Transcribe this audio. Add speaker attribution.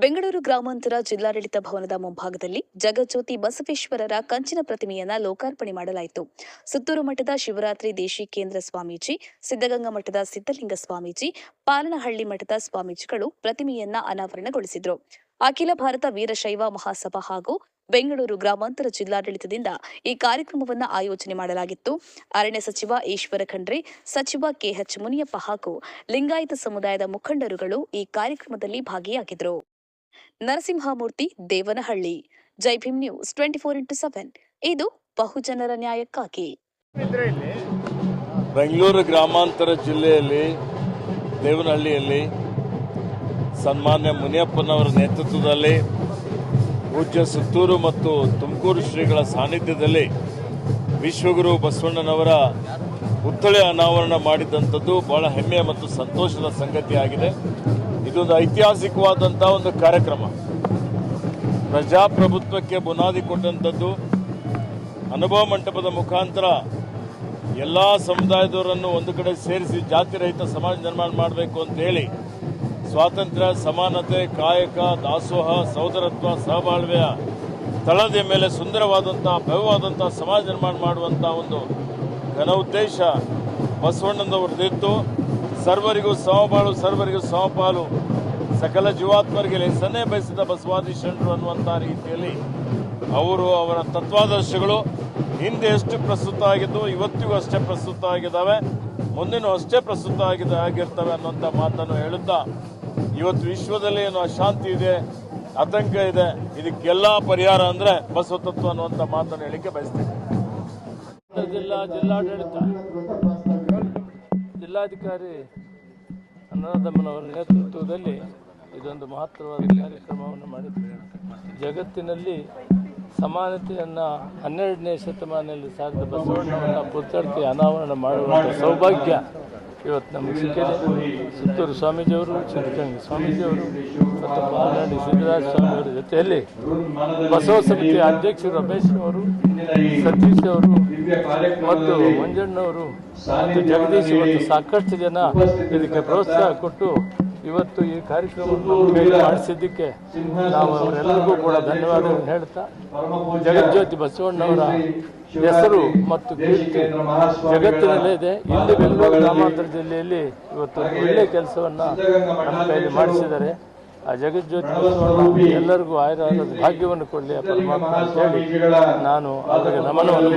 Speaker 1: ಬೆಂಗಳೂರು ಗ್ರಾಮಾಂತರ ಜಿಲ್ಲಾಡಳಿತ ಭವನದ ಮುಂಭಾಗದಲ್ಲಿ ಜಗಜ್ಯೋತಿ ಬಸವೇಶ್ವರರ ಕಂಚಿನ ಪ್ರತಿಮೆಯನ್ನ ಲೋಕಾರ್ಪಣೆ ಮಾಡಲಾಯಿತು. ಸುತ್ತೂರು ಮಠದ ಶಿವರಾತ್ರಿ ದೇಶಿಕೇಂದ್ರ ಸ್ವಾಮೀಜಿ, ಸಿದ್ದಗಂಗಾ ಮಠದ ಸಿದ್ದಲಿಂಗ ಸ್ವಾಮೀಜಿ, ಪಾಲನಹಳ್ಳಿ ಮಠದ ಸ್ವಾಮೀಜಿಗಳು ಪ್ರತಿಮೆಯನ್ನ ಅನಾವರಣಗೊಳಿಸಿದರು. ಅಖಿಲ ಭಾರತ ವೀರಶೈವ ಮಹಾಸಭಾ ಹಾಗೂ ಬೆಂಗಳೂರು ಗ್ರಾಮಾಂತರ ಜಿಲ್ಲಾಡಳಿತದಿಂದ ಈ ಕಾರ್ಯಕ್ರಮವನ್ನು ಆಯೋಜನೆ ಮಾಡಲಾಗಿತ್ತು. ಅರಣ್ಯ ಸಚಿವ ಈಶ್ವರ ಖಂಡ್ರೆ, ಸಚಿವ ಕೆಎಚ್ ಮುನಿಯಪ್ಪ ಹಾಗೂ ಲಿಂಗಾಯತ ಸಮುದಾಯದ ಮುಖಂಡರುಗಳು ಈ ಕಾರ್ಯಕ್ರಮದಲ್ಲಿ ಭಾಗಿಯಾಗಿದ್ದರು. ನರಸಿಂಹಮೂರ್ತಿ, ದೇವನಹಳ್ಳಿ. ಜೈ ಭೀಮ್ ನ್ಯೂಸ್ 24x7. ಇದು ಬಹುಜನರ ನ್ಯಾಯಕ್ಕಾಗಿ.
Speaker 2: ಬೆಂಗಳೂರು ಗ್ರಾಮಾಂತರ ಜಿಲ್ಲೆಯಲ್ಲಿ ದೇವನಹಳ್ಳಿಯಲ್ಲಿ ಸನ್ಮಾನ್ಯ ಮುನಿಯಪ್ಪನವರ ನೇತೃತ್ವದಲ್ಲಿ ಪೂಜ್ಯ ಸುತ್ತೂರು ಮತ್ತು ತುಮಕೂರು ಶ್ರೀಗಳ ಸಾನ್ನಿಧ್ಯದಲ್ಲಿ ವಿಶ್ವಗುರು ಬಸವಣ್ಣನವರ ಪುತ್ಥಳಿ ಅನಾವರಣ ಮಾಡಿದಂಥದ್ದು ಬಹಳ ಹೆಮ್ಮೆಯ ಮತ್ತು ಸಂತೋಷದ ಸಂಗತಿಯಾಗಿದೆ. ಇದೊಂದು ಐತಿಹಾಸಿಕವಾದಂಥ ಒಂದು ಕಾರ್ಯಕ್ರಮ. ಪ್ರಜಾಪ್ರಭುತ್ವಕ್ಕೆ ಬುನಾದಿ ಕೊಟ್ಟಂಥದ್ದು. ಅನುಭವ ಮಂಟಪದ ಮುಖಾಂತರ ಎಲ್ಲ ಸಮುದಾಯದವರನ್ನು ಒಂದು ಕಡೆ ಸೇರಿಸಿ ಜಾತಿರಹಿತ ಸಮಾಜ ನಿರ್ಮಾಣ ಮಾಡಬೇಕು ಅಂತ ಹೇಳಿ ಸ್ವಾತಂತ್ರ್ಯ, ಸಮಾನತೆ, ಕಾಯಕ, ದಾಸೋಹ, ಸಹೋದರತ್ವ, ಸಹಬಾಳ್ವೆಯ ತಳದ ಮೇಲೆ ಸುಂದರವಾದಂಥ ಭವ್ಯವಾದಂಥ ಸಮಾಜ ನಿರ್ಮಾಣ ಮಾಡುವಂಥ ಒಂದು ಘನ ಉದ್ದೇಶ ಬಸವಣ್ಣನವರದಿತ್ತು. ಸರ್ವರಿಗೂ ಸಮಬಾಳು, ಸರ್ವರಿಗೂ ಸಮಪಾಲು, ಸಕಲ ಜೀವಾತ್ಮರಿಗೆ ಲೇಸನ್ನೇ ಬಯಸಿದ ಬಸವಾದಿ ಶರಣರು ಅನ್ನುವಂಥ ರೀತಿಯಲ್ಲಿ ಅವರ ತತ್ವಾದರ್ಶಗಳು ಹಿಂದೆ ಎಷ್ಟು ಪ್ರಸ್ತುತ ಆಗಿದ್ದು ಇವತ್ತಿಗೂ ಅಷ್ಟೇ ಪ್ರಸ್ತುತ ಆಗಿದ್ದಾವೆ, ಮುಂದಿನೂ ಅಷ್ಟೇ ಪ್ರಸ್ತುತ ಆಗಿರ್ತವೆ ಅನ್ನುವಂಥ ಮಾತನ್ನು ಹೇಳುತ್ತಾ, ಇವತ್ತು ವಿಶ್ವದಲ್ಲಿ ಏನು ಅಶಾಂತಿ ಇದೆ, ಆತಂಕ ಇದೆ, ಇದಕ್ಕೆಲ್ಲ ಪರಿಹಾರ ಅಂದರೆ ಬಸವ ತತ್ವ ಅನ್ನುವಂಥ ಮಾತನ್ನು ಹೇಳಿಕೆ ಬಯಸ್ತೇನೆ. ಜಿಲ್ಲಾಡಳಿತ ಜಿಲ್ಲಾಧಿಕಾರಿ ಅನ್ನದಾಮನವರ ನೇತೃತ್ವದಲ್ಲಿ ಇದೊಂದು ಮಹತ್ತರವಾದ ಕಾರ್ಯಕ್ರಮವನ್ನು ಮಾಡಿದ್ದೇವೆ. ಜಗತ್ತಿನಲ್ಲಿ ಸಮಾನತೆಯನ್ನು 12ನೇ ಶತಮಾನದಲ್ಲಿ ಸಾರಿದ ಬಸವಣ್ಣನವರ ಪುತ್ಥಳಿಗೆ ಅನಾವರಣ ಮಾಡುವಂಥ ಸೌಭಾಗ್ಯ ಇವತ್ತು ನಮಗೆ ಸಿಕ್ಕಿದೆ. ಸುತ್ತೂರು ಸ್ವಾಮೀಜಿಯವರು, ಸಿದ್ದಗಂಗಾ ಸ್ವಾಮೀಜಿಯವರು ಮತ್ತು ಪಾಲನಹಳ್ಳಿ ಸಿದ್ದರಾಜ ಸ್ವಾಮಿಯವರ ಜೊತೆಯಲ್ಲಿ ಬಸವ ಸಮಿತಿಯ ಅಧ್ಯಕ್ಷರು ರಮೇಶ್ ಅವರು, ಸತೀಶ್ ಅವರು ಮತ್ತು ಮಂಜಣ್ಣವರು ಮತ್ತು ಜಗದೀಶ್ ಮತ್ತು ಸಾಕಷ್ಟು ಜನ ಇದಕ್ಕೆ ಪ್ರೋತ್ಸಾಹ ಕೊಟ್ಟು ಇವತ್ತು ಈ ಕಾರ್ಯಕ್ರಮವನ್ನು ಮಾಡಿಸಿದ್ದಕ್ಕೆ ನಾವು ಅವರೆಲ್ಲರಿಗೂ ಕೂಡ ಧನ್ಯವಾದಗಳನ್ನು ಹೇಳ್ತಾ, ಜಗಜ್ಯೋತಿ ಬಸವಣ್ಣವರ ಹೆಸರು ಮತ್ತು ಕೀರ್ತಿ ಜಗತ್ತಿನಲ್ಲೇ ಇದೆ. ಇಲ್ಲಿ ಬೆಂಗಳೂರು ಗ್ರಾಮಾಂತರ ಜಿಲ್ಲೆಯಲ್ಲಿ ಇವತ್ತು ಒಳ್ಳೆಯ ಕೆಲಸವನ್ನು ನಮ್ಮ ಕೈಯಲ್ಲಿ ಮಾಡಿಸಿದ್ದಾರೆ. ಆ ಜಗಜ್ಯೋತಿ ಬಸವಣ್ಣ ಎಲ್ಲರಿಗೂ ಆಯುರಾದ ಭಾಗ್ಯವನ್ನು ಕೊಡಲಿ ಆ ಪರಮಾತ್ಮ ಅಂತ ಹೇಳಿ ನಾನು ಅವರಿಗೆ ನಮನವನ್ನು